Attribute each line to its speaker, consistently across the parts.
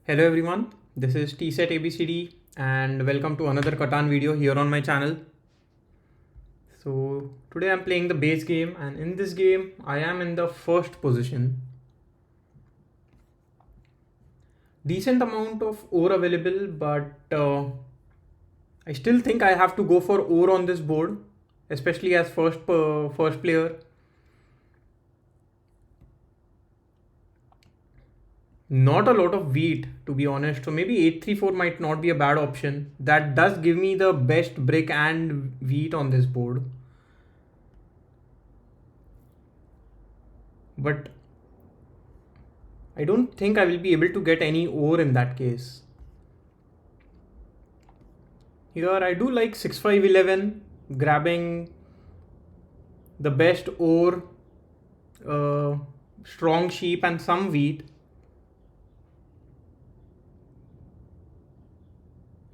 Speaker 1: Hello everyone, this is TSET ABCD and welcome to another Catan video here on my channel. So today I'm playing the base game, and in this game I am in the first position. Decent amount of ore available, but I still think I have to go for ore on this board, especially as first player. Not a lot of wheat, to be honest, so maybe 834 might not be a bad option. That does give me the best brick and wheat on this board, but I don't think I will be able to get any ore in that case. Here I do like 6511, grabbing the best ore, strong sheep and some wheat.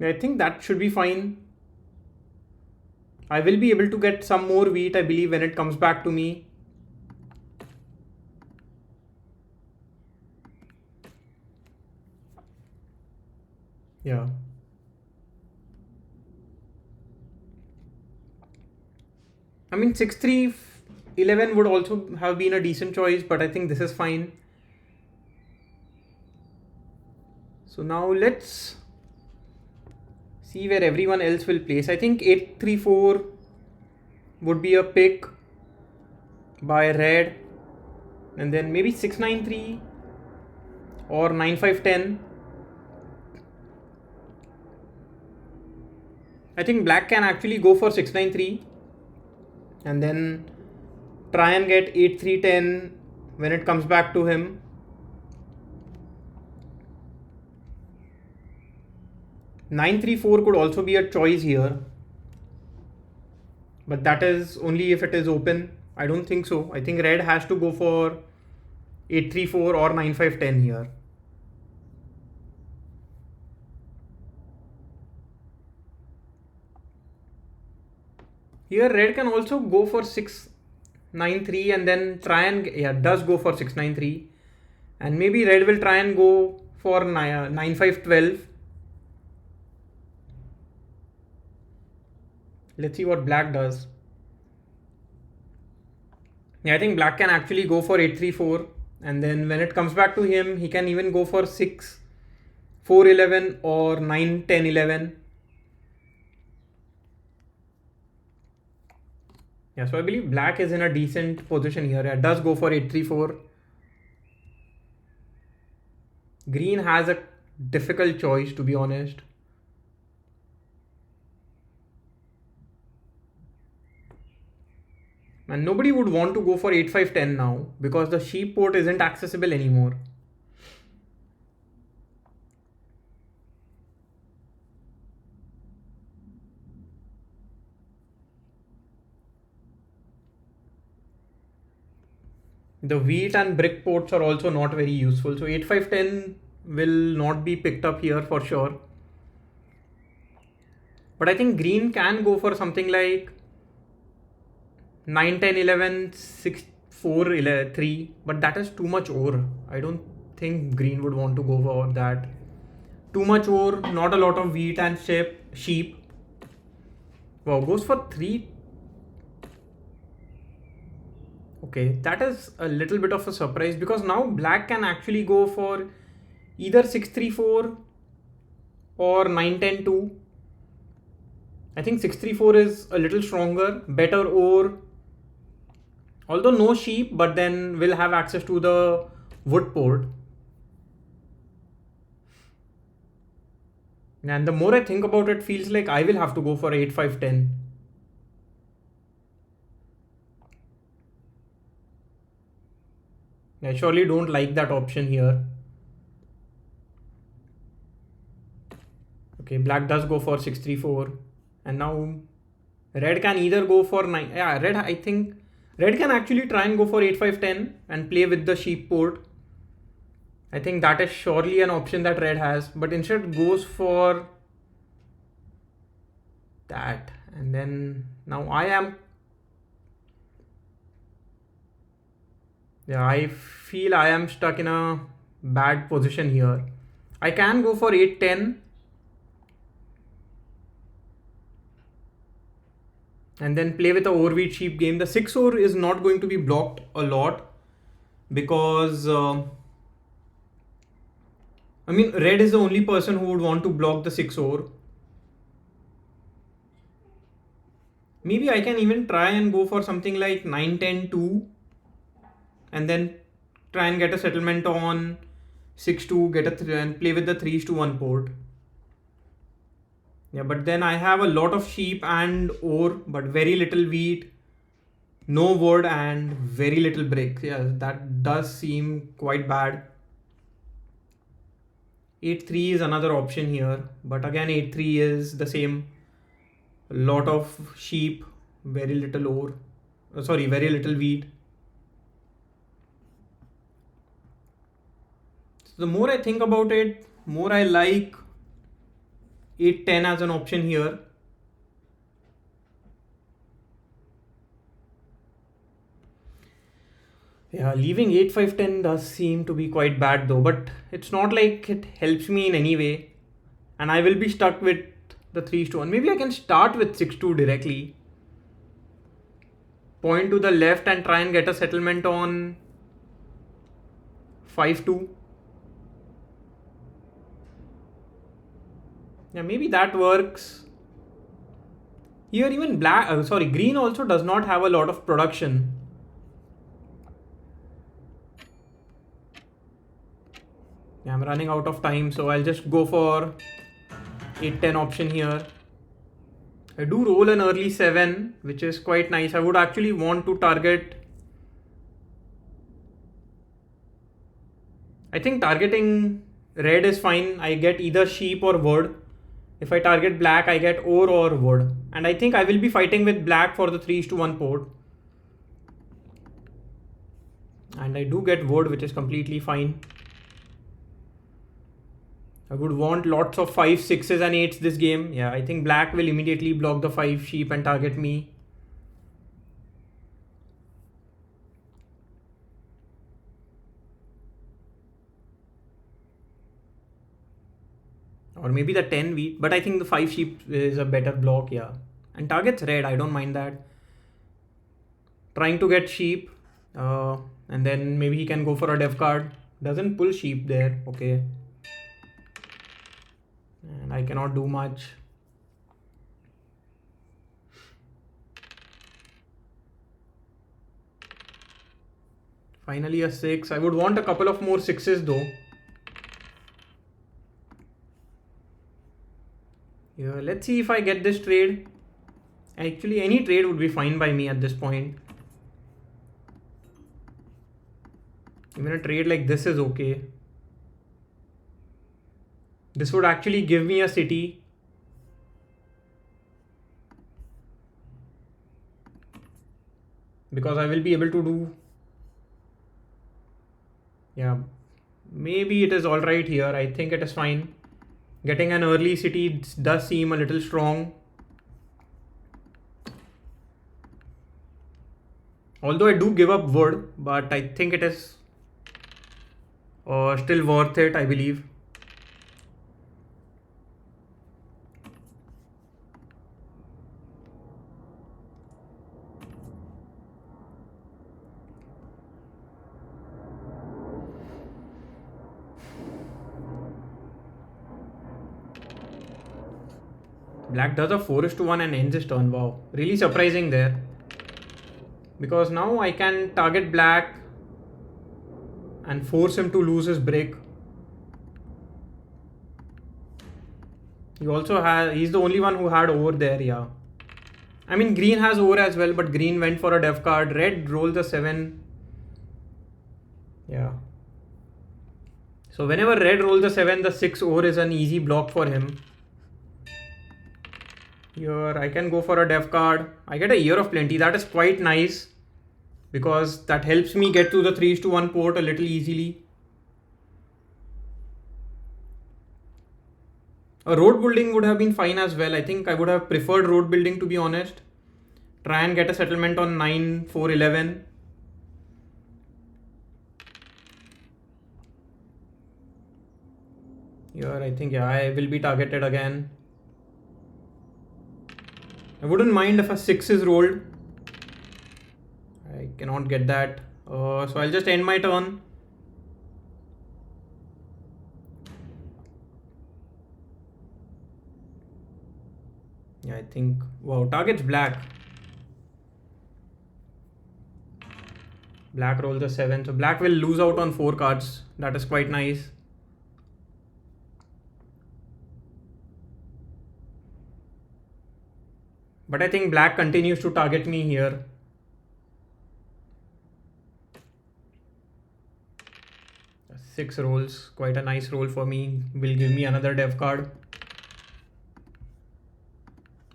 Speaker 1: I think that should be fine. I will be able to get some more wheat, I believe, when it comes back to me. Yeah. I mean, 6311 would also have been a decent choice, but I think this is fine. So now let's see where everyone else will place. I think 834 would be a pick by red, and then maybe 693 or 9510. I think black can actually go for 693 and then try and get 8310 when it comes back to him. Nine three four could also be a choice here, but that is only if it is open. I don't think so. I think red has to go for 834 or 9510 here. Here red can also go for 693 and then try and does go for 693, and maybe red will try and go for 9512. Let's see what black does. Yeah, I think black can actually go for 834, and then when it comes back to him, he can even go for 6411 or 91011. Yeah, so I believe black is in a decent position here. It does go for 834. Green has a difficult choice, to be honest. And nobody would want to go for 8510 now because the sheep port isn't accessible anymore. The wheat and brick ports are also not very useful. So 8510 will not be picked up here for sure. But I think green can go for something like 9, 10, 11, 6, 4, 3. But that is too much ore. I don't think green would want to go for that. Too much ore, not a lot of wheat and sheep. Wow, goes for 3. Okay, that is a little bit of a surprise because now black can actually go for either 634 or 910-2. I think 634 is a little stronger, better ore, although no sheep, but then we'll have access to the wood port. And the more I think about it, feels like I will have to go for 8510. I surely don't like that option here. Okay, black does go for 634, and now red can either go for 9. Yeah, red, I think red can actually try and go for 8510 and play with the sheep port. I think that is surely an option that red has, but instead goes for that. And then now I feel I am stuck in a bad position here. I can go for 8-10. And then play with a overweight sheep game. The 6-4 is not going to be blocked a lot because I mean, red is the only person who would want to block the 6-4. Maybe I can even try and go for something like 9-10-2 and then try and get a settlement on 6-2, get a and play with the 3-1 port. Yeah, but then I have a lot of sheep and ore, but very little wheat, no wood and very little brick. Yeah, that does seem quite bad. 8-3 is another option here, but again 8-3 is the same. A lot of sheep, very little ore, very little wheat. So the more I think about it, more I like 8-10 as an option here. Yeah, leaving 8-5-10 does seem to be quite bad though, but it's not like it helps me in any way. And I will be stuck with the 3-1. Maybe I can start with 6-2 directly. Point to the left and try and get a settlement on 5-2. Yeah, maybe that works. Here even green also does not have a lot of production. Yeah, I'm running out of time, so I'll just go for 8-10 option here. I do roll an early 7, which is quite nice. I would actually want to target. I think targeting red is fine. I get either sheep or wood. If I target black, I get ore or wood. And I think I will be fighting with black for the 3-1 port. And I do get wood, which is completely fine. I would want lots of 5s, 6s and 8s this game. Yeah, I think black will immediately block the 5 sheep and target me. Or maybe the 10 wheat, but I think the 5 sheep is a better block, yeah. And targets red, I don't mind that. Trying to get sheep, and then maybe he can go for a dev card. Doesn't pull sheep there, okay. And I cannot do much. Finally a 6. I would want a couple of more 6s though. Yeah, let's see if I get this trade. Actually, any trade would be fine by me at this point. Even a trade like this is okay. This would actually give me a city. Because I will be able to do. Yeah, maybe it is alright here. I think it is fine. Getting an early city does seem a little strong. Although I do give up wood, but I think it is still worth it, I believe. Black does a 4-1 and ends his turn. Wow, really surprising there. Because now I can target black and force him to lose his brick. He's the only one who had ore there, yeah. I mean, green has ore as well, but green went for a dev card. Red rolled the 7. Yeah. So whenever red rolls the 7, the 6 ore is an easy block for him. Here I can go for a dev card. I get a year of plenty. That is quite nice because that helps me get to the 3-1 port a little easily. A road building would have been fine as well. I think I would have preferred road building, to be honest. Try and get a settlement on 9-4-11. Here, I think, yeah, I will be targeted again. I wouldn't mind if a 6 is rolled. I cannot get that. So I'll just end my turn. Yeah, I think, wow, target's black. Black rolls a 7. So black will lose out on 4 cards. That is quite nice. But I think black continues to target me here. Six rolls, quite a nice roll for me. Will give me another dev card.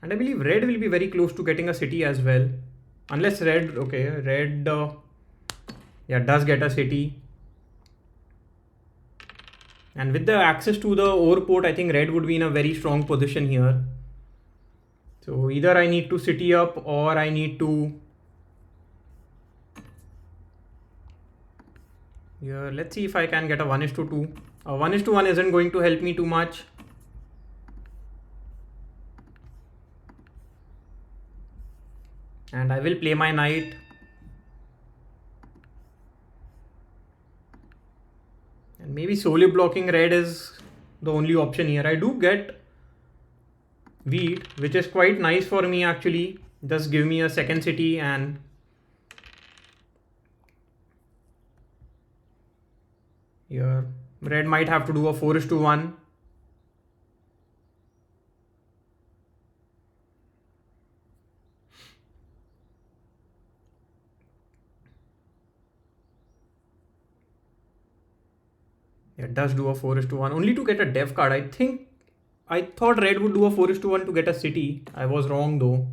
Speaker 1: And I believe red will be very close to getting a city as well. Unless red, okay, red, yeah, does get a city. And with the access to the ore port, I think red would be in a very strong position here. So either I need to city up or I need to... Here, let's see if I can get a 1:2. A 1:1 isn't going to help me too much. And I will play my knight. And maybe solely blocking red is the only option here. I do get wheat, which is quite nice for me actually. Just give me a second city and here red might have to do a 4:1. It does do a 4:1 only to get a dev card. I thought red would do a 4:1 to get a city. I was wrong though.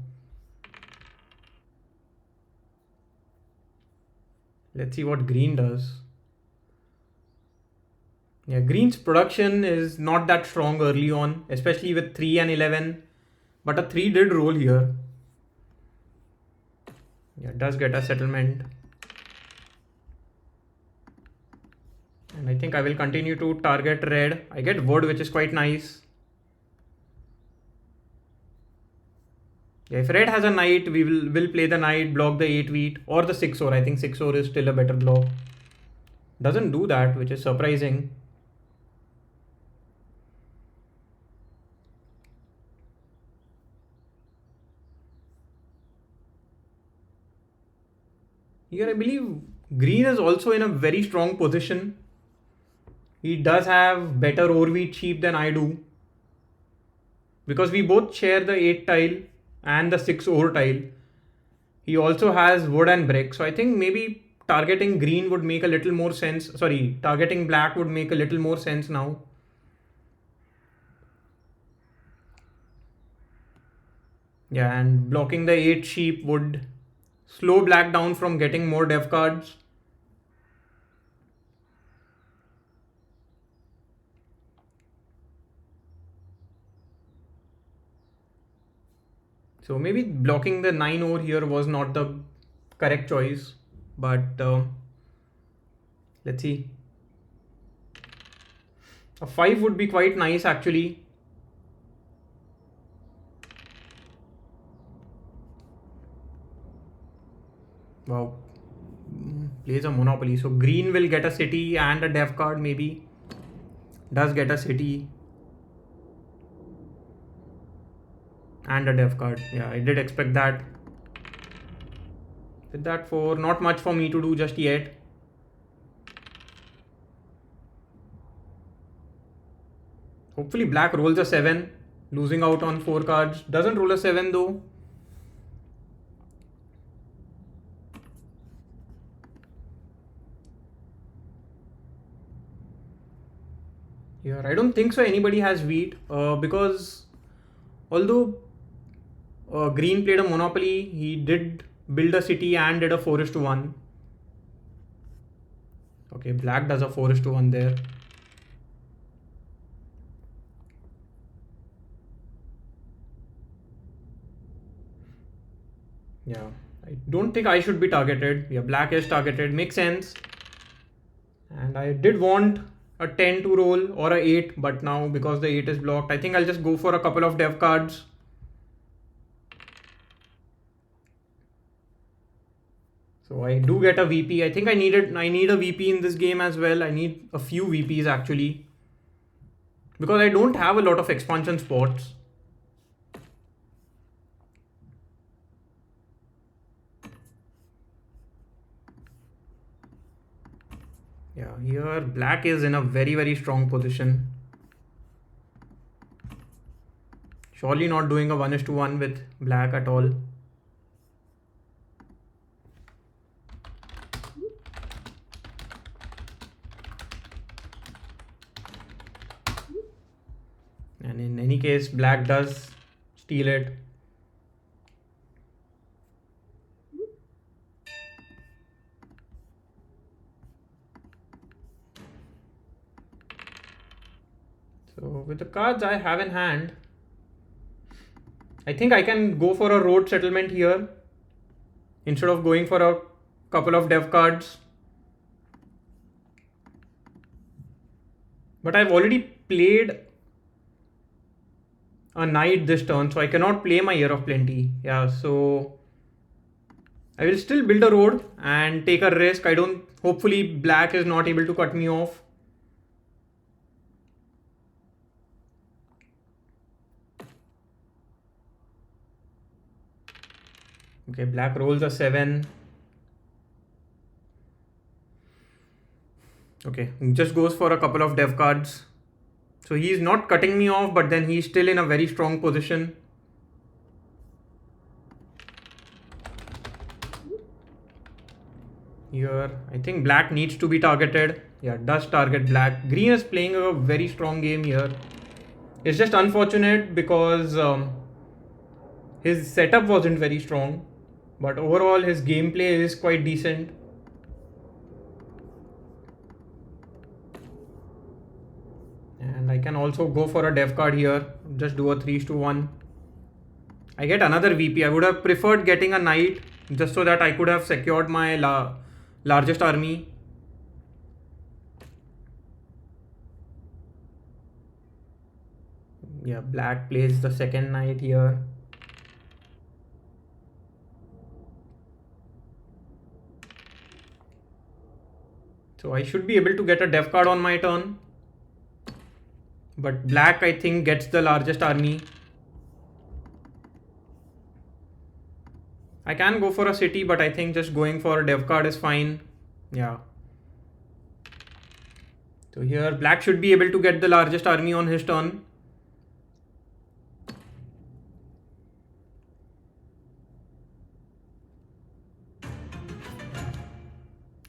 Speaker 1: Let's see what green does. Yeah, green's production is not that strong early on, especially with 3 and 11. But a 3 did roll here. Yeah, it does get a settlement. And I think I will continue to target red. I get wood, which is quite nice. Yeah, if red has a knight, we will play the knight, block the 8 wheat or the 6 ore. I think 6 ore is still a better block. Doesn't do that, which is surprising. Here I believe green is also in a very strong position. He does have better ore wheat sheep than I do. Because we both share the 8 tile and the 6 ore tile. He also has wood and brick. So I think maybe targeting green would make a little more sense. Sorry, targeting black would make a little more sense now. Yeah, and blocking the 8 sheep would slow black down from getting more dev cards. So maybe blocking the 9 ore here was not the correct choice, but let's see. A 5 would be quite nice actually. Wow, plays a monopoly. So green will get a city and a dev card maybe. Does get a city and a dev card. Yeah, I did expect that. With that 4, not much for me to do just yet. Hopefully black rolls a 7, losing out on 4 cards. Doesn't roll a 7 though. Here, I don't think so anybody has wheat because although green played a monopoly, he did build a city and did a 4:1. Okay, black does a 4:1 there. Yeah, I don't think I should be targeted. Yeah, black is targeted, makes sense. And I did want a 10 to roll or a 8, but now because the 8 is blocked, I think I'll just go for a couple of dev cards. So I do get a VP. I think I need a VP in this game as well. I need a few VPs actually, because I don't have a lot of expansion spots. Yeah, here black is in a very strong position. Surely not doing a 1:1 with black at all. And in any case, black does steal it. So with the cards I have in hand, I think I can go for a road settlement here instead of going for a couple of dev cards. But I've already played a knight this turn, so I cannot play my Year of Plenty. Yeah, so I will still build a road and take a risk. Hopefully black is not able to cut me off. Okay, black rolls a 7. Okay, just goes for a couple of dev cards. So he's not cutting me off, but then he's still in a very strong position. Here, I think black needs to be targeted. Yeah, does target black. Green is playing a very strong game here. It's just unfortunate because his setup wasn't very strong, but overall his gameplay is quite decent. And I can also go for a dev card here. Just do a 3:1. I get another VP. I would have preferred getting a knight just so that I could have secured my largest army. Yeah, black plays the second knight here. So I should be able to get a dev card on my turn. But black, I think, gets the largest army. I can go for a city, but I think just going for a dev card is fine. Yeah. So here black should be able to get the largest army on his turn.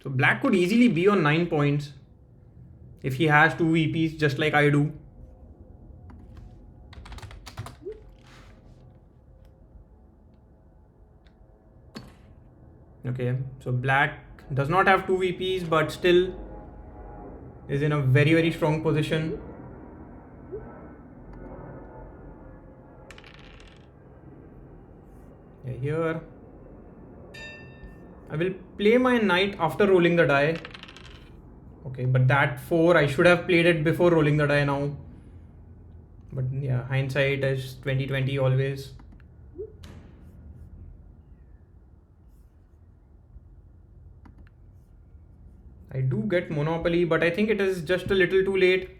Speaker 1: So black could easily be on 9 points if he has 2 VPs just like I do. Okay, so black does not have 2 VPs but still is in a very strong position. Yeah, here I will play my knight after rolling the die. Okay, but that 4 I should have played it before rolling the die now. But yeah, hindsight is 20/20 always. I do get Monopoly, but I think it is just a little too late.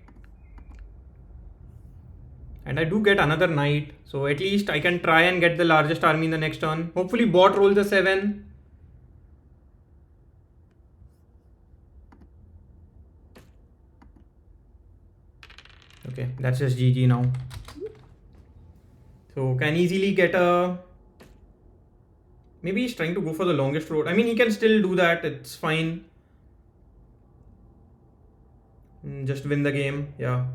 Speaker 1: And I do get another knight, so at least I can try and get the largest army in the next turn. Hopefully bot rolls a 7. Okay, that's just GG now. So can easily get a... Maybe he's trying to go for the longest road. I mean, he can still do that, it's fine. Just win the game, yeah.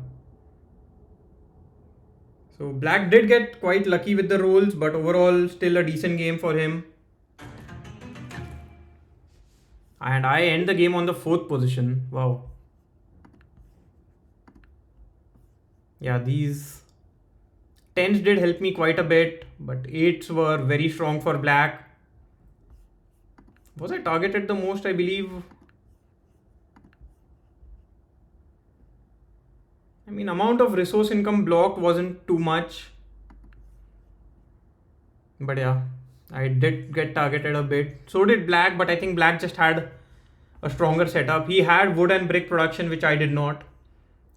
Speaker 1: So black did get quite lucky with the rolls, but overall still a decent game for him. And I end the game on the 4th position. Wow. Yeah, these 10s did help me quite a bit, but 8s were very strong for black. Was I targeted the most, I believe? I mean, amount of resource income blocked wasn't too much. But yeah, I did get targeted a bit. So did Black, but I think Black just had a stronger setup. He had wood and brick production, which I did not.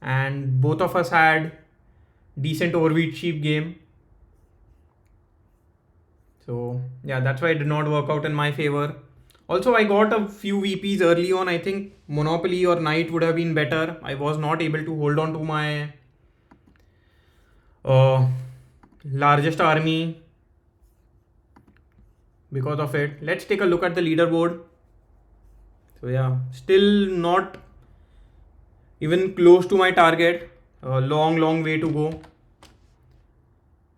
Speaker 1: And both of us had decent overwheat sheep game. So yeah, that's why it did not work out in my favor. Also, I got a few VPs early on. I think Monopoly or Knight would have been better. I was not able to hold on to my largest army because of it. Let's take a look at the leaderboard. So yeah, still not even close to my target. A long way to go.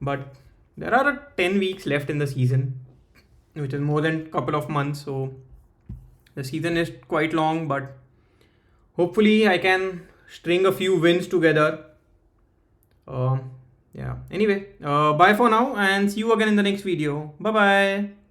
Speaker 1: But there are 10 weeks left in the season, which is more than a couple of months. So the season is quite long, but hopefully I can string a few wins together. Yeah. Anyway, bye for now and see you again in the next video. Bye bye.